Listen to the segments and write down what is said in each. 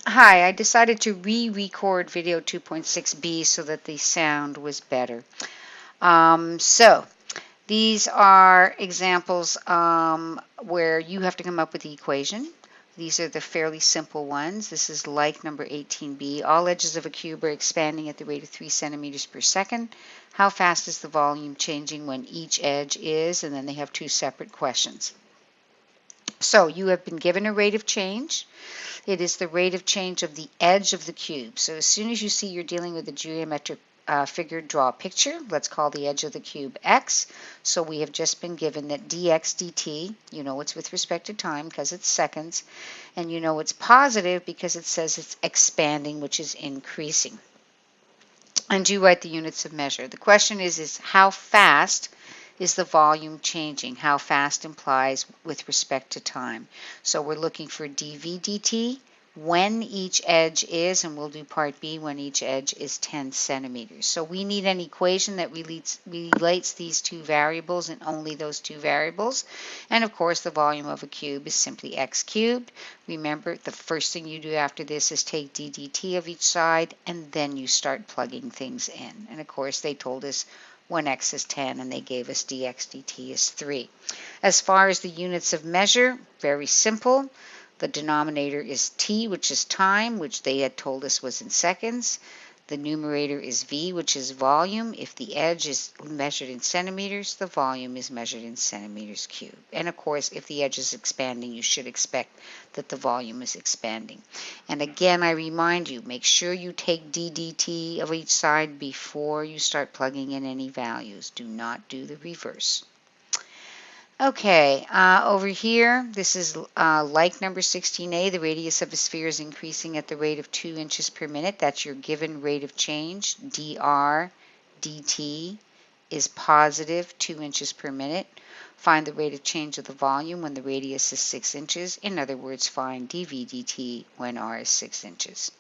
Hi, I decided to re-record video 2.6b so that the sound was better. So these are examples where you have to come up with the equation. These are the fairly simple ones. This is like number 18b. All edges of a cube are expanding at the rate of 3 centimeters per second. How fast is the volume changing when each edge is? And then they have two separate questions. So you have been given a rate of change. It is the rate of change of the edge of the cube. So as soon as you see you're dealing with a geometric figure, draw a picture. Let's call the edge of the cube x. So we have just been given that dx dt, you know it's with respect to time because it's seconds, and you know it's positive because it says it's expanding, which is increasing. And you write the units of measure. The question is how fast is the volume changing? How fast implies with respect to time. So we're looking for dv dt when each edge is, and we'll do part B, when each edge is 10 centimeters. So we need an equation that relates these two variables and only those two variables. And of course the volume of a cube is simply x cubed. Remember, the first thing you do after this is take d dt of each side, and then you start plugging things in. And of course they told us when x is 10, and they gave us dx dt is 3. As far as the units of measure, very simple. The denominator is t, which is time, which they had told us was in seconds. The numerator is v, which is volume. If the edge is measured in centimeters, the volume is measured in centimeters cubed. And of course, if the edge is expanding, you should expect that the volume is expanding. And again, I remind you, make sure you take d dt of each side before you start plugging in any values. Do not do the reverse. Okay, over here, this is like number 16a. The radius of a sphere is increasing at the rate of 2 inches per minute. That's your given rate of change. dr dt is positive 2 inches per minute. Find the rate of change of the volume when the radius is 6 inches. In other words, find dv dt when r is 6 inches.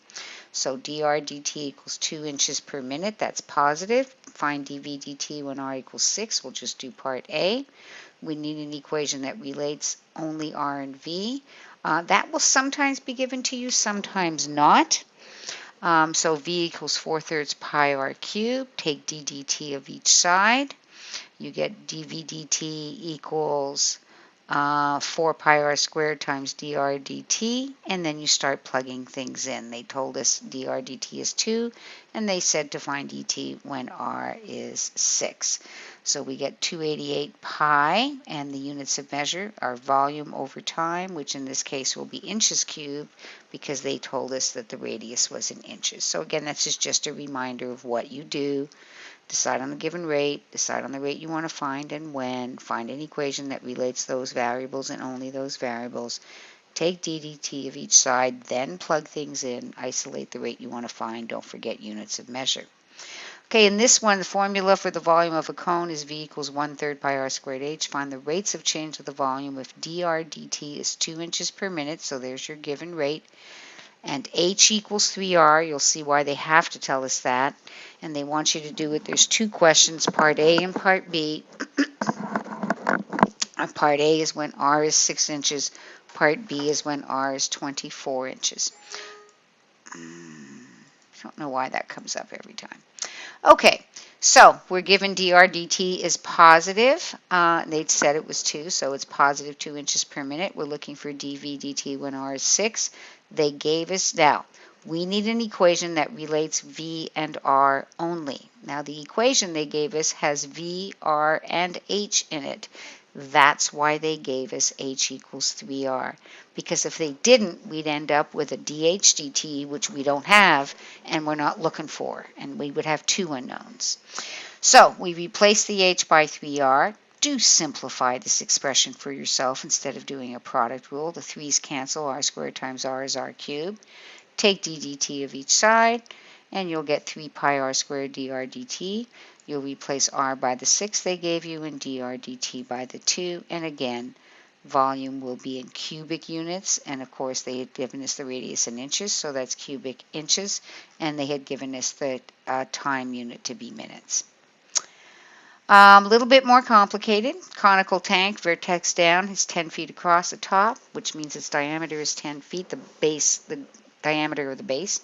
So dr dt equals 2 inches per minute. That's positive. Find dv dt when r equals 6. We'll just do part A. We need an equation that relates only r and v. That will sometimes be given to you, sometimes not. So v equals 4/3 pi r cubed. Take d dt of each side. You get dv dt equals 4 pi r squared times dr dt, and then you start plugging things in. They told us dr dt is 2, and they said to find dt when r is 6. So we get 288 pi, and the units of measure are volume over time, which in this case will be inches cubed because they told us that the radius was in inches. So again, this is just a reminder of what you do. Decide on the given rate, decide on the rate you want to find and when, find an equation that relates those variables and only those variables, take d dt of each side, then plug things in, isolate the rate you want to find, don't forget units of measure. Okay, in this one, the formula for the volume of a cone is v equals 1/3 pi r squared h. Find the rates of change of the volume if dr dt is 2 inches per minute, so there's your given rate, and h equals 3r. You'll see why they have to tell us that, and they want you to do it. There's two questions, part A and part B. Part A is when r is 6 inches. Part B is when r is 24 inches. I don't know why that comes up every time. Okay, so we're given dr dt is positive. They'd said it was 2, so it's positive 2 inches per minute. We're looking for dv dt when r is 6. They gave us, now, we need an equation that relates v and r only. Now, the equation they gave us has v, r, and h in it. That's why they gave us h equals 3r. Because if they didn't, we'd end up with a dh dt, which we don't have, and we're not looking for, and we would have two unknowns. So we replace the h by 3r. Do simplify this expression for yourself instead of doing a product rule. The 3's cancel. R squared times r is r cubed. Take d dt of each side, and you'll get 3 pi r squared dr dt. You'll replace r by the 6 they gave you and dr dt by the 2. And again, volume will be in cubic units. And of course, they had given us the radius in inches, so that's cubic inches. And they had given us the time unit to be minutes. A little bit more complicated. Conical tank, vertex down, is 10 feet across the top, which means its diameter is 10 feet. The base, the diameter of the base,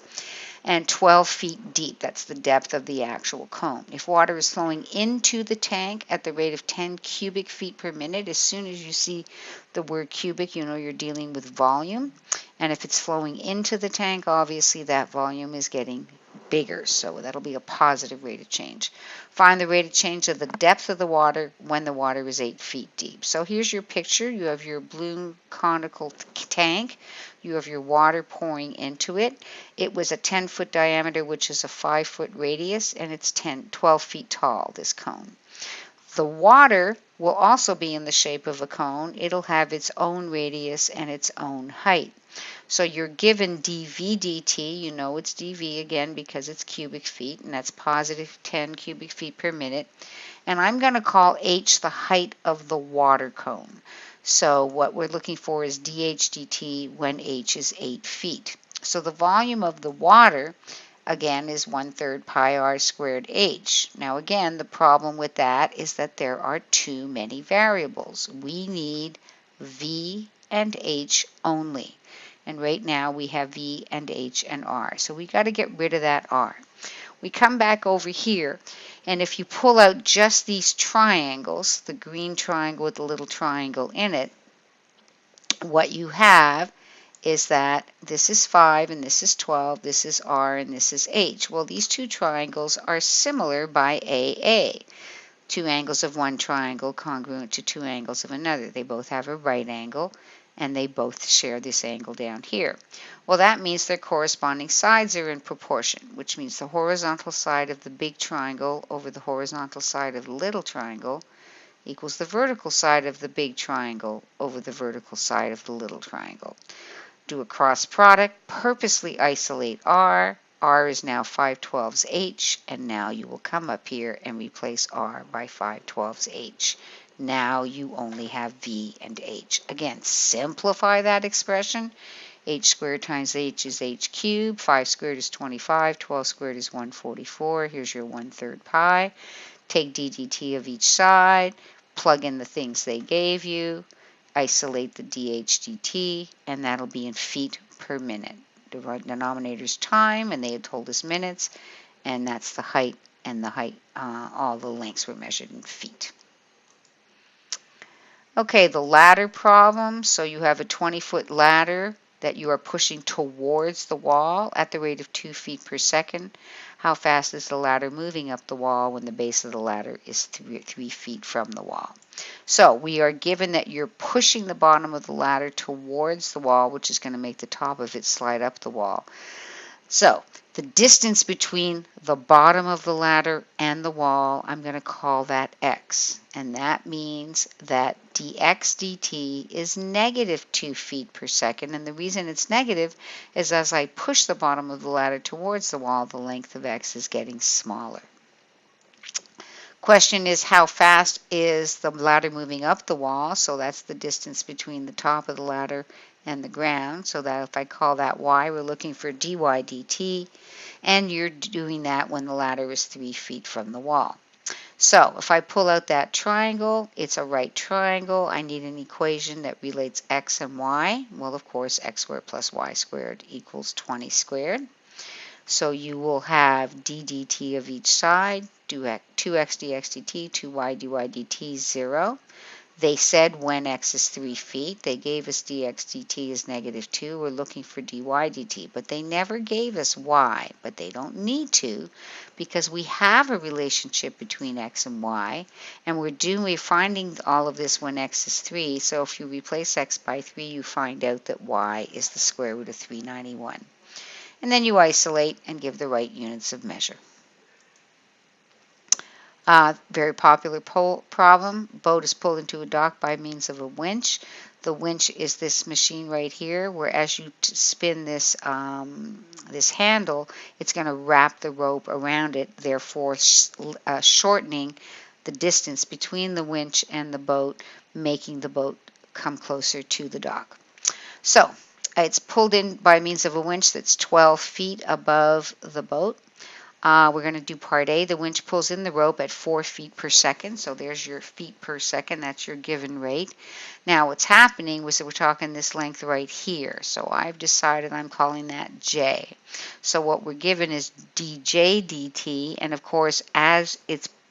and 12 feet deep. That's the depth of the actual cone. If water is flowing into the tank at the rate of 10 cubic feet per minute, as soon as you see the word cubic, you know you're dealing with volume. And if it's flowing into the tank, obviously that volume is getting bigger, so that'll be a positive rate of change. Find the rate of change of the depth of the water when the water is 8 feet deep. So here's your picture. You have your blue conical tank. You have your water pouring into it. It was a 10-foot diameter, which is a 5-foot radius, and it's 12 feet tall, this cone. The water will also be in the shape of a cone. It'll have its own radius and its own height. So you're given dV dt, you know it's dV again because it's cubic feet, and that's positive 10 cubic feet per minute. And I'm going to call h the height of the water cone. So what we're looking for is dH dt when h is 8 feet. So the volume of the water, again, is 1/3 pi r squared h. Now again, the problem with that is that there are too many variables. We need v and h only. And right now we have v and h and r. So we got to get rid of that r. We come back over here, and if you pull out just these triangles, the green triangle with the little triangle in it, what you have is that this is 5 and this is 12, this is r and this is h. Well, these two triangles are similar by AA. Two angles of one triangle congruent to two angles of another. They both have a right angle, and they both share this angle down here. Well, that means their corresponding sides are in proportion, which means the horizontal side of the big triangle over the horizontal side of the little triangle equals the vertical side of the big triangle over the vertical side of the little triangle. Do a cross product, purposely isolate r. R is now 5/12 h, and now you will come up here and replace r by 5/12 h. Now you only have v and h. Again, simplify that expression. H squared times h is h cubed. 5 squared is 25. 12 squared is 144. Here's your 1/3 pi. Take d dt of each side. Plug in the things they gave you. Isolate the dH dt, and that'll be in feet per minute. The denominator's time, and they had told us minutes, and that's the height, and the height, all the lengths were measured in feet. Okay, the ladder problem. So you have a 20-foot ladder that you are pushing towards the wall at the rate of 2 feet per second. How fast is the ladder moving up the wall when the base of the ladder is 3 feet from the wall? So we are given that you're pushing the bottom of the ladder towards the wall, which is going to make the top of it slide up the wall. So the distance between the bottom of the ladder and the wall, I'm going to call that x. And that means that dx dt is negative 2 feet per second. And the reason it's negative is as I push the bottom of the ladder towards the wall, the length of x is getting smaller. Question is, how fast is the ladder moving up the wall? So that's the distance between the top of the ladder and the ground. So that if I call that y, we're looking for dy dt. And you're doing that when the ladder is 3 feet from the wall. So if I pull out that triangle, it's a right triangle. I need an equation that relates x and y. Well, of course, x squared plus y squared equals 20 squared. So you will have d dt of each side, 2x dx dt, 2y dy dt, 0. They said when x is 3 feet, they gave us dx dt is negative 2. We're looking for dy dt, but they never gave us y, but they don't need to because we have a relationship between x and y, and we're finding all of this when x is 3. So if you replace x by 3, you find out that y is the square root of 391. And then you isolate and give the right units of measure. Very popular problem. Boat is pulled into a dock by means of a winch. The winch is this machine right here, where as you spin this, this handle, it's going to wrap the rope around it, therefore shortening the distance between the winch and the boat, making the boat come closer to the dock. So it's pulled in by means of a winch that's 12 feet above the boat. We're going to do part A. The winch pulls in the rope at 4 feet per second. So there's your feet per second. That's your given rate. Now what's happening was that we're talking this length right here. So I've decided I'm calling that J. So what we're given is dj dt. And of course, as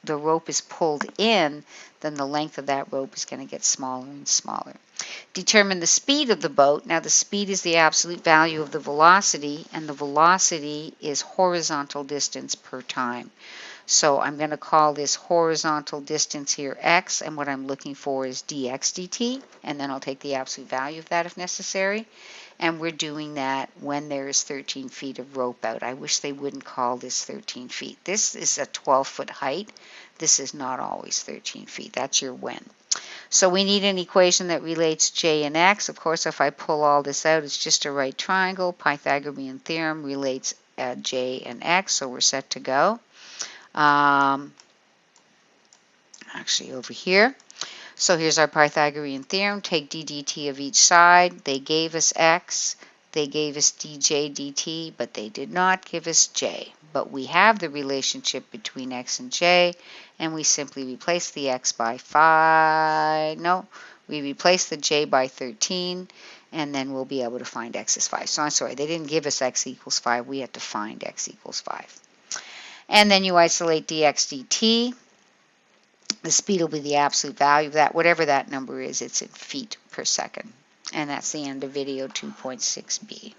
the rope is pulled in, then the length of that rope is going to get smaller and smaller. Determine the speed of the boat. Now the speed is the absolute value of the velocity, and the velocity is horizontal distance per time. So I'm going to call this horizontal distance here x, and what I'm looking for is dx dt, and then I'll take the absolute value of that if necessary. And we're doing that when there is 13 feet of rope out. I wish they wouldn't call this 13 feet. This is a 12-foot height. This is not always 13 feet. That's your when. So we need an equation that relates J and X. Of course, if I pull all this out, it's just a right triangle. Pythagorean Theorem relates J and X, so we're set to go. Actually, over here. So here's our Pythagorean Theorem. Take d dt of each side. They gave us X. They gave us dj dt, but they did not give us J. But we have the relationship between X and J, and we simply replace the X by 5. No, we replace the J by 13, and then we'll be able to find X is 5. So I'm sorry, they didn't give us X equals 5. We had to find X equals 5. And then you isolate dx dt. The speed will be the absolute value of that. Whatever that number is, it's in feet per second. And that's the end of video 2.6b.